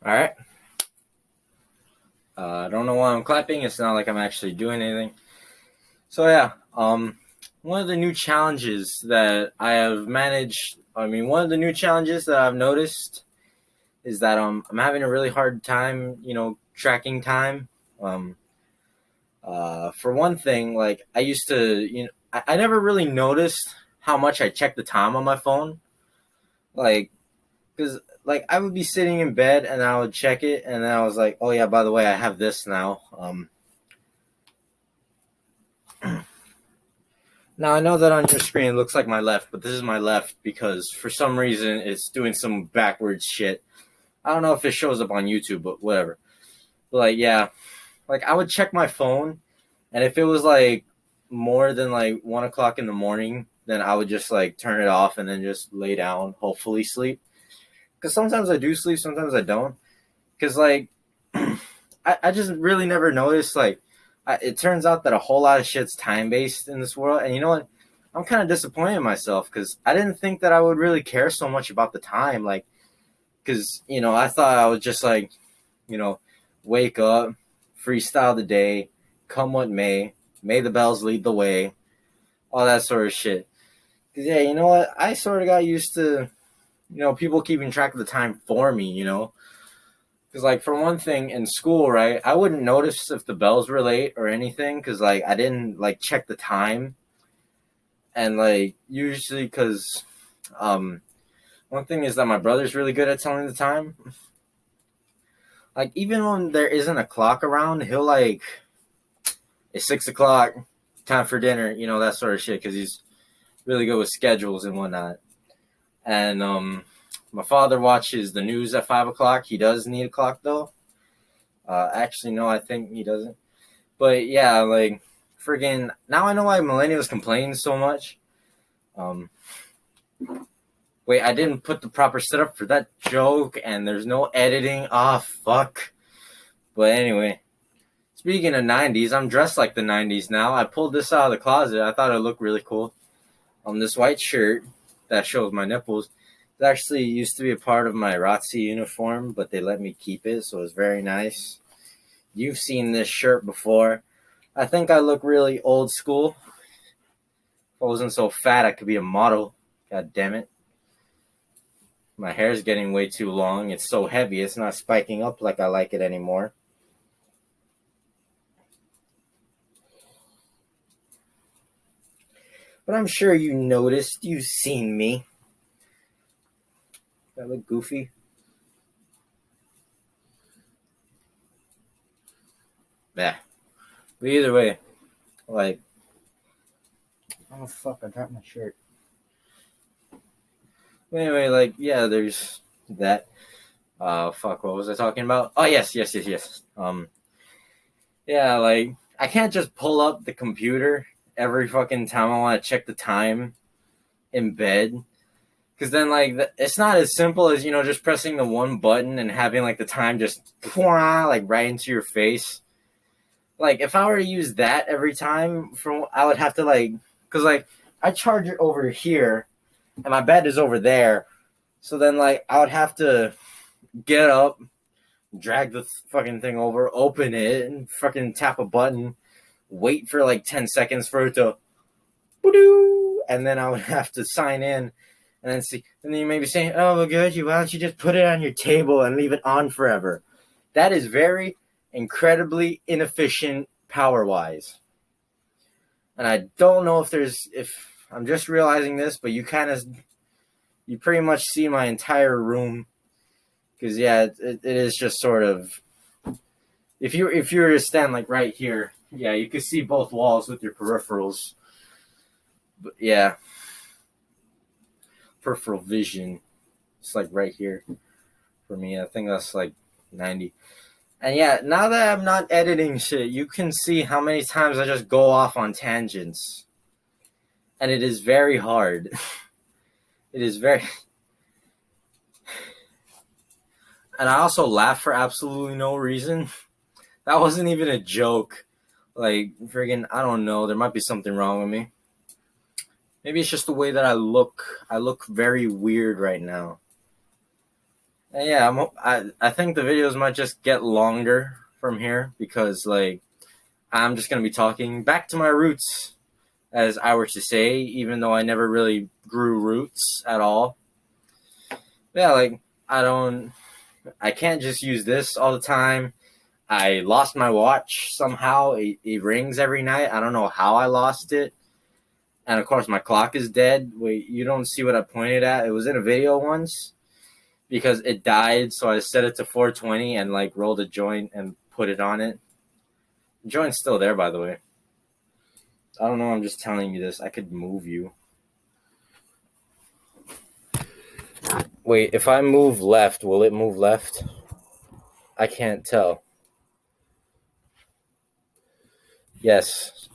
All right. I don't know why I'm clapping. It's not like I'm actually doing anything. So yeah, one of the new challenges that I have managed. One of the new challenges that I've noticed is that I'm having a really hard time, tracking time. Um, for one thing, like I used to, I never really noticed how much I check the time on my phone. Like, because like I would be sitting in bed and I would check it, and then I was like, oh yeah, by the way, I have this now. Now I know that on your screen it looks like my left, but this is my left because for some reason it's doing some backwards shit. I don't know if it shows up on YouTube, but whatever. But like yeah, like I would check my phone, and if it was like more than like 1 o'clock in the morning, then I would just like turn it off and then just lay down, hopefully sleep. Because sometimes I do sleep, sometimes I don't. Because like I just really never noticed like it turns out that a whole lot of shit's time based in this world, and you know what? I'm kind of disappointed in myself because I didn't think that I would really care so much about the time, like because I thought I would just like you know wake up, freestyle the day, come what may the bells lead the way, all that sort of shit. Because yeah, you know what? I sort of got used to people keeping track of the time for me, because, like, for one thing, in school, right, I wouldn't notice if the bells were late or anything because, like, I didn't, like, check the time. And, like, usually because, um, one thing is that my brother's really good at telling the time. Like, even when there isn't a clock around, he'll, like, it's 6 o'clock, time for dinner, that sort of shit because he's really good with schedules and whatnot. And, my father watches the news at 5 o'clock. He does need a clock, though. Actually, no, I think he doesn't. But yeah, like friggin' now I know why millennials complain so much. Um, wait, I didn't put the proper setup for that joke, and there's no editing. Ah, fuck. But anyway, speaking of '90s, I'm dressed like the '90s now. I pulled this out of the closet. I thought it looked really cool. This white shirt that shows my nipples. It actually used to be a part of my ROTC uniform, but they let me keep it, so it's very nice. You've seen this shirt before. I think I look really old school. If I wasn't so fat, I could be a model. God damn it. My hair's getting way too long. It's so heavy, it's not spiking up like I like it anymore. But I'm sure you noticed. You've seen me. I look goofy. Yeah. But either way, like, oh fuck, I dropped my shirt. But anyway, like, yeah, there's that. Fuck, what was I talking about? Oh, yes. Yeah, like, I can't just pull up the computer every fucking time I want to check the time in bed. Because then, like, it's not as simple as, just pressing the one button and having, like, the time just, like, right into your face. Like, if I were to use that every time, I would have to, like, because, like, I charge it over here, and my bed is over there. So then, like, I would have to get up, drag the fucking thing over, open it, and fucking tap a button, wait for, like, 10 seconds for it to, and then I would have to sign in and then see, and then you may be saying, "Oh, well, good. Why don't you just put it on your table and leave it on forever?" That is very incredibly inefficient power wise, and I don't know if I'm just realizing this, but you pretty much see my entire room because yeah, it is just sort of if you were to stand like right here, yeah, you could see both walls with your peripherals, but yeah, peripheral vision. It's like right here for me. I think that's like 90. And yeah, now that I'm not editing shit, you can see how many times I just go off on tangents. And it is very hard. It is very. And I also laugh for absolutely no reason. That wasn't even a joke. Like, friggin', I don't know. There might be something wrong with me. Maybe it's just the way that I look. I look very weird right now. And yeah, I think the videos might just get longer from here because like I'm just gonna be talking back to my roots, as I were to say, even though I never really grew roots at all. Yeah, like I don't, I can't just use this all the time. I lost my watch somehow. It rings every night. I don't know how I lost it. And of course, my clock is dead. Wait, you don't see what I pointed at? It was in a video once because it died. So I set it to 420 and like rolled a joint and put it on it. The joint's still there, by the way. I don't know. I'm just telling you this. I could move you. Wait, if I move left, will it move left? I can't tell. Yes.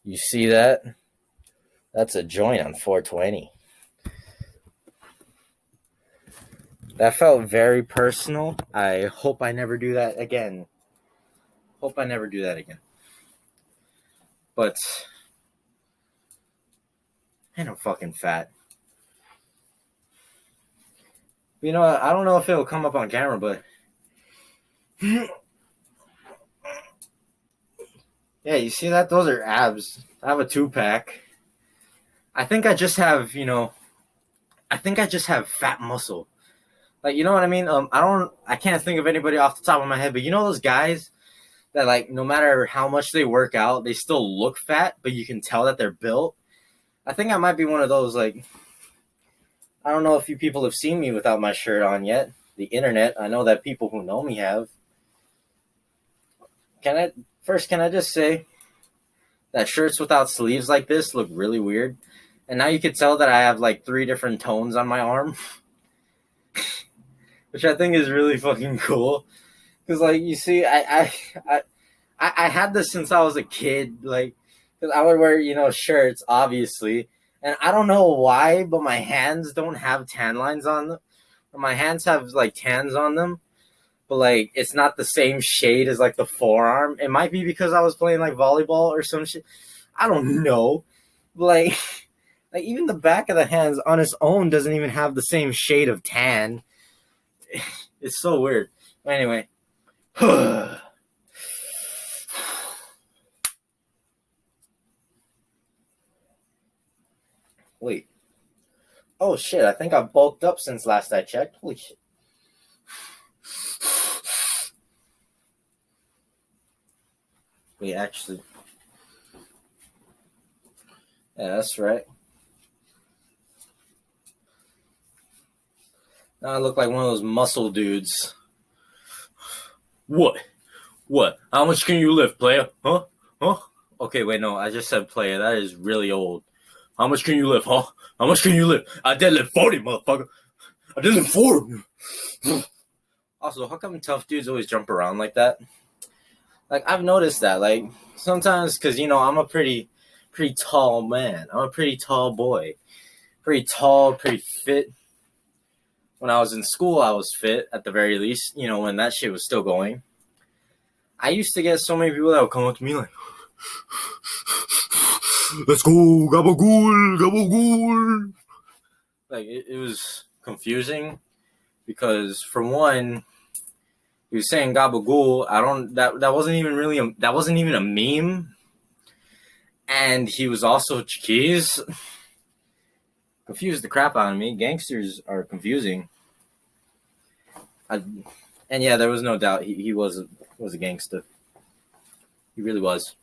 You see that? That's a joint on 420. That felt very personal. I hope I never do that again. Hope I never do that again. But I'm fucking fat. You know, I don't know if it'll come up on camera, but yeah, you see that? Those are abs. I have a 2-pack. I think I just have, I think I just have fat muscle. Like, you know what I mean? I can't think of anybody off the top of my head, but you know those guys that like no matter how much they work out, they still look fat, but you can tell that they're built. I think I might be one of those. Like, I don't know if you people have seen me without my shirt on yet. The internet, I know that people who know me have. Can I just say that shirts without sleeves like this look really weird? And now you can tell that I have like 3 different tones on my arm, which I think is really fucking cool. Because like you see, I had this since I was a kid. Like, because I would wear shirts obviously, and I don't know why, but my hands don't have tan lines on them. My hands have like tans on them, but like it's not the same shade as like the forearm. It might be because I was playing like volleyball or some shit. I don't know. Like, like even the back of the hands on its own doesn't even have the same shade of tan. It's so weird. Anyway. Wait. Oh shit, I think I've bulked up since last I checked. Holy shit. Wait, actually. Yeah, that's right. Now I look like one of those muscle dudes. What? What? How much can you lift, player? Huh? Huh? Okay, wait, no, I just said player. That is really old. How much can you lift, huh? How much can you lift? I deadlift 40, motherfucker. I deadlift 40. Also, how come tough dudes always jump around like that? Like, I've noticed that. Like, sometimes, because, I'm a pretty tall man. I'm a pretty tall boy. Pretty tall, pretty fit. When I was in school, I was fit, at the very least, when that shit was still going. I used to get so many people that would come up to me like, let's go, gabagool, gabagool. Like, it was confusing because, for one, he was saying gabagool. That wasn't even really that wasn't even a meme. And he was also chiquis. Confused the crap out of me. Gangsters are confusing. And yeah, there was no doubt he was a gangster. He really was.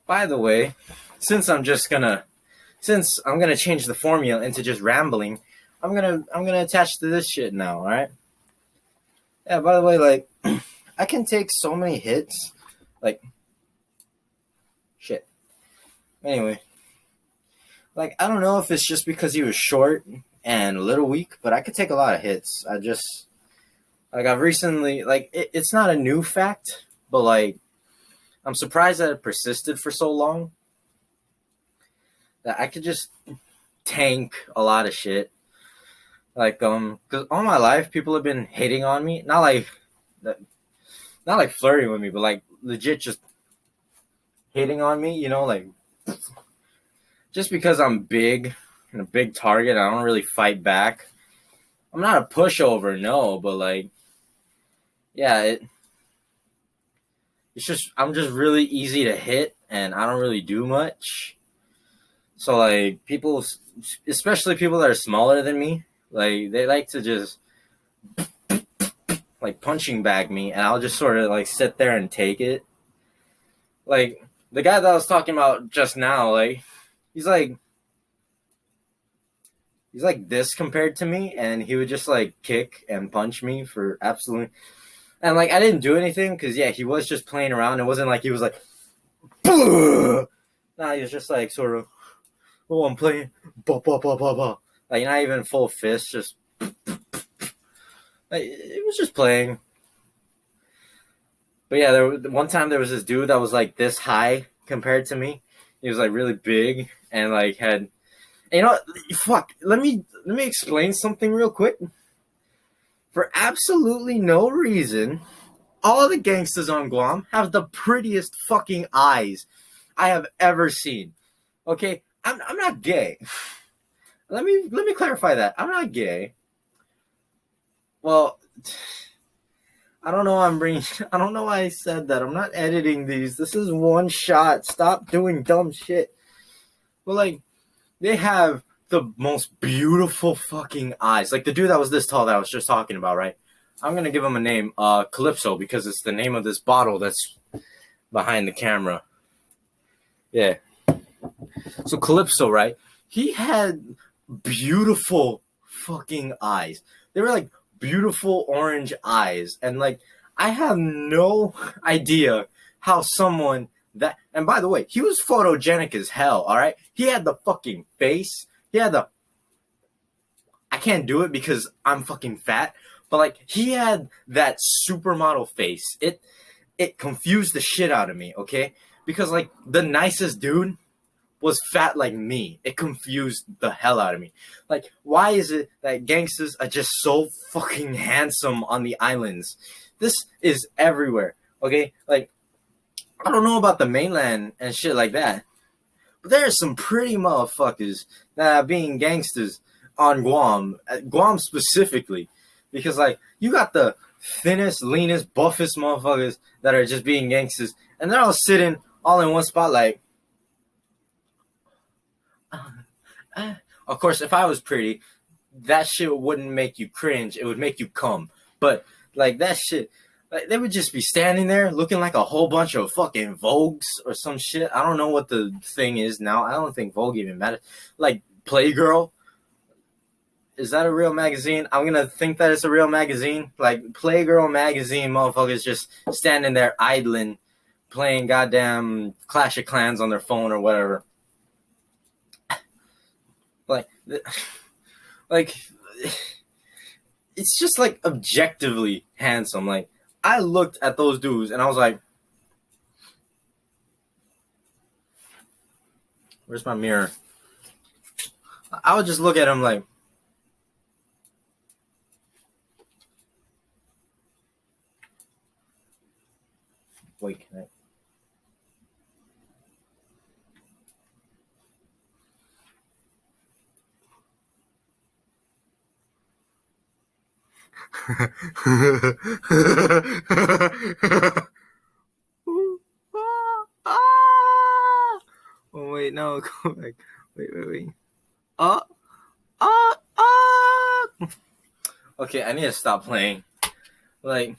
By the way, since I'm gonna change the formula into just rambling, I'm gonna attach to this shit now. All right. Yeah. By the way, like, I can take so many hits, like, shit. Anyway, like, I don't know if it's just because he was short and a little weak, but I could take a lot of hits. I've recently, like, it's not a new fact, but like, I'm surprised that it persisted for so long. That I could just tank a lot of shit. Like, because all my life people have been hating on me, not like flirting with me, but like legit just hating on me. Like, just because I'm big and a big target, I don't really fight back. I'm not a pushover, no, but like, yeah, it's just I'm just really easy to hit, and I don't really do much. So like people, especially people that are smaller than me, like they like to just like punching bag me, and I'll just sort of like sit there and take it. Like the guy that I was talking about just now, like he's like he's like this compared to me, and he would just like kick and punch me for absolutely. And like I didn't do anything because yeah, he was just playing around. It wasn't like he was like, nah, he was just like sort of, oh, I'm playing, bah, bah, bah, bah, bah. Like not even full fist, just like, it was just playing. But yeah, one time there was this dude that was like this high compared to me. He was like really big and like had, you know, fuck. Let me explain something real quick. For absolutely no reason, all the gangsters on Guam have the prettiest fucking eyes I have ever seen. Okay, I'm not gay. Let me clarify that. I'm not gay. Well, I don't know why I'm bringing. I don't know why I said that. I'm not editing these. This is one shot. Stop doing dumb shit. But like, they have the most beautiful fucking eyes. Like the dude that was this tall that I was just talking about, right? I'm gonna give him a name, Calypso, because it's the name of this bottle that's behind the camera. Yeah. So Calypso, right? He had beautiful fucking eyes. They were like beautiful orange eyes. And like I have no idea how someone that, and by the way, he was photogenic as hell, all right? He had the fucking face. He had the, I can't do it because I'm fucking fat, but like he had that supermodel face. It confused the shit out of me, okay? Because like the nicest dude was fat like me. It confused the hell out of me. Like, why is it that gangsters are just so fucking handsome on the islands? This is everywhere, okay? Like, I don't know about the mainland and shit like that, but there are some pretty motherfuckers that are being gangsters on Guam, Guam specifically, because like you got the thinnest, leanest, buffest motherfuckers that are just being gangsters, and they're all sitting all in one spot, like. Of course, if I was pretty, that shit wouldn't make you cringe. It would make you come. But like that shit, like, they would just be standing there looking like a whole bunch of fucking Vogues or some shit. I don't know what the thing is now. I don't think Vogue even matters. Like Playgirl, is that a real magazine? I'm gonna think that it's a real magazine. Like Playgirl magazine, motherfuckers just standing there idling, playing goddamn Clash of Clans on their phone or whatever. Like, like it's just like objectively handsome. Like I looked at those dudes and I was like, where's my mirror? I would just look at him like, wait, can I? Oh wait, no, go back. Wait. Uh, Okay, I need to stop playing. Like,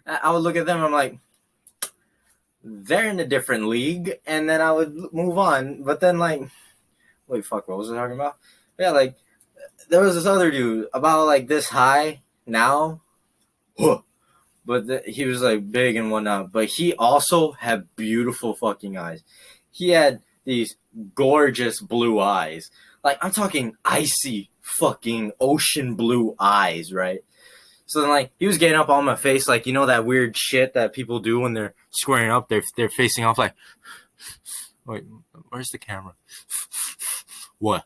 I would look at them. I'm like, they're in a different league, and then I would move on. But then, like, wait, fuck, what was I talking about? Yeah, like, there was this other dude about like this high now, but he was like big and whatnot. But he also had beautiful fucking eyes. He had these gorgeous blue eyes. Like I'm talking icy fucking ocean blue eyes, right? So then like he was getting up on my face, like you know that weird shit that people do when they're squaring up, they're facing off like, wait, where's the camera? What?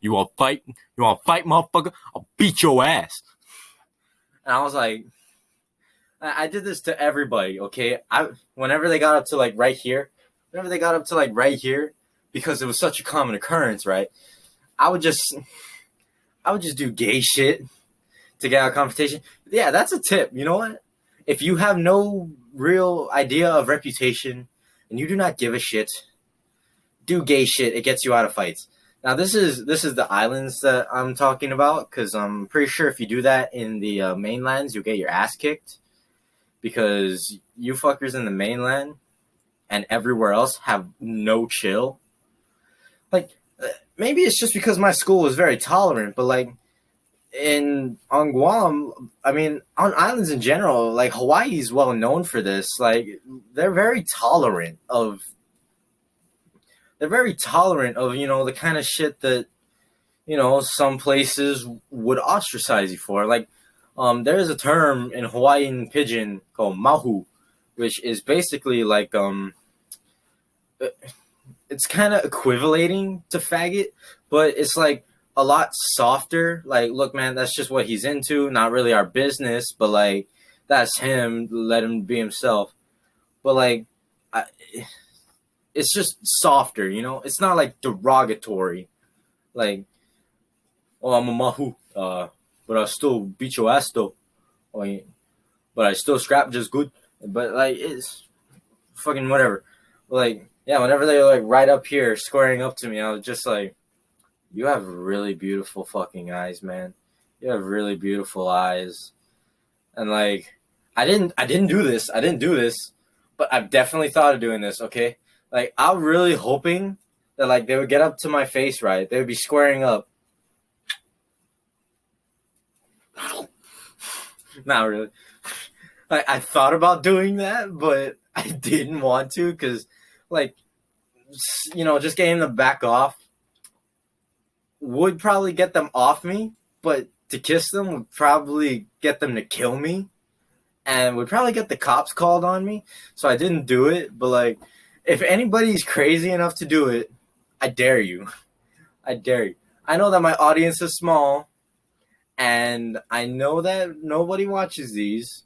You want to fight? You want to fight, motherfucker? I'll beat your ass. And I was like, I did this to everybody, okay? Whenever they got up to like right here, because it was such a common occurrence, right? I would just I would just do gay shit to get out of confrontation. Yeah, that's a tip. You know what? If you have no real idea of reputation and you do not give a shit, do gay shit. It gets you out of fights. Now this is the islands that I'm talking about because I'm pretty sure if you do that in the mainlands, you'll get your ass kicked because you fuckers in the mainland and everywhere else have no chill. Like maybe it's just because my school was very tolerant, but like on Guam, I mean, on islands in general, like Hawaii is well known for this. Like they're very tolerant of the kind of shit that some places would ostracize you for. Like there is a term in Hawaiian pidgin called mahu, which is basically like it's kind of equivalating to faggot, but it's like a lot softer. Like, look, man, that's just what he's into. Not really our business, but like, that's him. Let him be himself. But like, I, it's just softer. It's not like derogatory. Like, oh, I'm a mahu, but I still beat your ass though. But I still scrap just good. But like, it's fucking whatever. Like, yeah, whenever they like right up here squaring up to me, I was just like, you have really beautiful fucking eyes, man. You have really beautiful eyes. And like I didn't do this. I didn't do this, but I've definitely thought of doing this, okay? Like I'm really hoping that like they would get up to my face right. They would be squaring up. Not really. I thought about doing that, but I didn't want to because like just getting them back off would probably get them off me, but to kiss them would probably get them to kill me and would probably get the cops called on me. So I didn't do it, but like if anybody's crazy enough to do it, I dare you. I dare you. I know that my audience is small and I know that nobody watches these.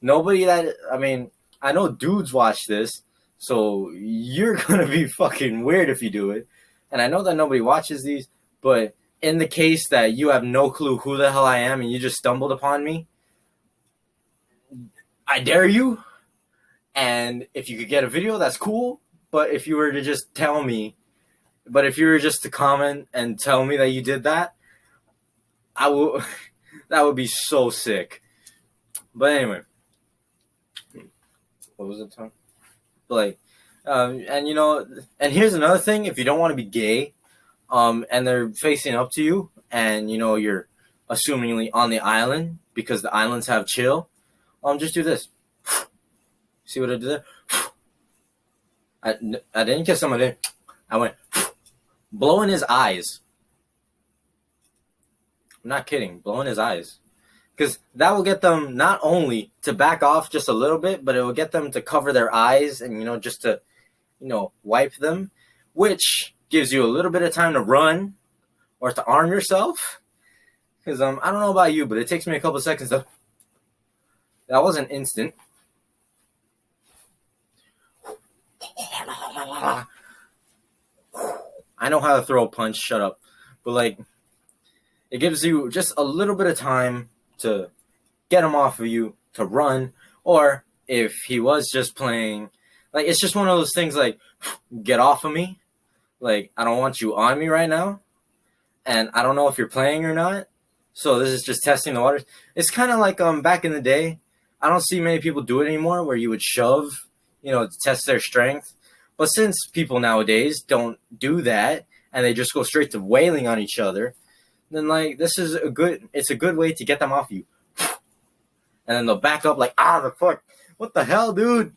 I know dudes watch this, so you're gonna be fucking weird if you do it. And I know that nobody watches these, but in the case that you have no clue who the hell I am and you just stumbled upon me, I dare you. And if you could get a video, that's cool. But if you were to just to comment and tell me that you did that, I will. That would be so sick. But anyway, what was it talking? Like, and here's another thing: if you don't want to be gay, and they're facing up to you, and you're assumingly on the island because the islands have chill, just do this. See what I did there? I didn't kiss somebody. I went blow in his eyes. I'm not kidding. Blow in his eyes. Because that will get them not only to back off just a little bit, but it will get them to cover their eyes and, just to, wipe them, which gives you a little bit of time to run or to arm yourself. Because I don't know about you, but it takes me a couple seconds to. That wasn't instant. I know how to throw a punch. Shut up. But like, it gives you just a little bit of time to get him off of you, to run, or if he was just playing, like it's just one of those things like, get off of me. Like, I don't want you on me right now. And I don't know if you're playing or not. So this is just testing the waters. It's kind of like back in the day. I don't see many people do it anymore where you would shove, to test their strength. But since people nowadays don't do that and they just go straight to wailing on each other, then like it's a good way to get them off you. And then they'll back up like, the fuck, what the hell, dude?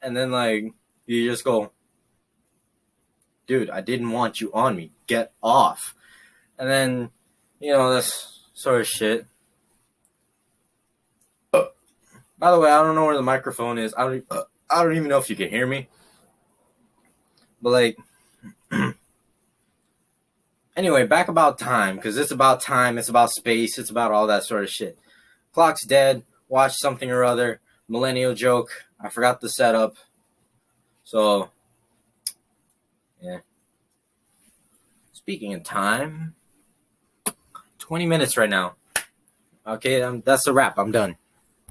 And then like you just go, dude, I didn't want you on me. Get off. And then, this sort of shit. By the way, I don't know where the microphone is. I don't even know if you can hear me. But like, anyway, back about time, because it's about time, it's about space, it's about all that sort of shit. Clock's dead. Watch something or other. Millennial joke. I forgot the setup. So, yeah. Speaking of time, 20 minutes right now. Okay, that's a wrap. I'm done.